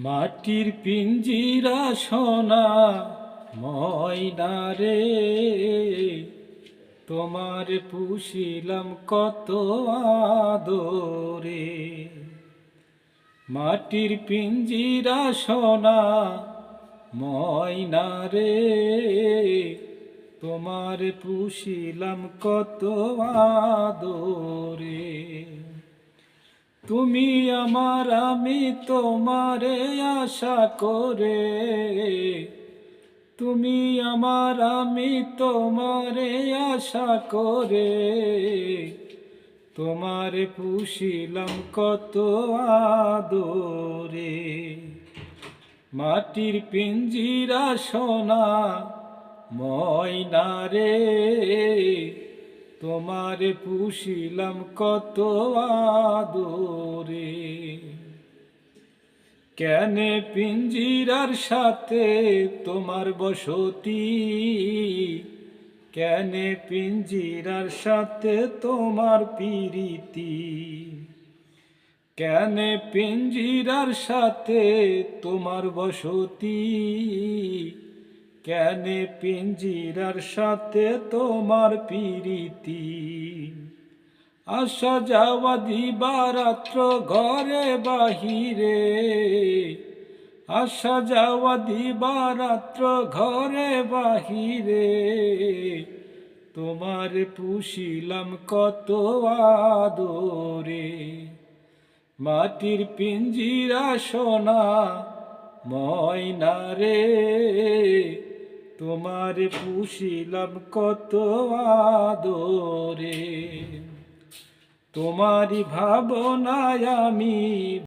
মাটির পিঞ্জিরা সোনা ময়না রে, তোমার পুষিলাম কত আদরে। মাটির পিঞ্জিরা সোনা ময়না রে, তোমার পুষিলাম কত আদরে। তুমি আমার আমি তোমারে আশা করে, তুমি আমার আমি তোমারে আশা করে, তোমারে পুষিলাম কত আদরে। মাটির পিঞ্জিরা সোনা ময়না রে, তোমারে পুষিলাম কত আদরে। কেনে পিঞ্জিরার সাথে তোমার বসতি, কেনে পিঞ্জিরার সাথে তোমার প্রীতি, কেনে পিঞ্জিরার সাথে তোমার বসতি, কেনে পিঞ্জিরার সাথে তোমার প্রীতি। আসা যাওয়া দিবারাত্র ঘরে বাহিরে, আসা যাওয়া দিবারাত্র ঘরে বাহিরে, তোমার পুষিলাম কত আদরে। মাটির পিঞ্জিরা সোনা ময়না রে, তোমার পুষিলাম কত আদরে। তোমারি ভাবনায় আমি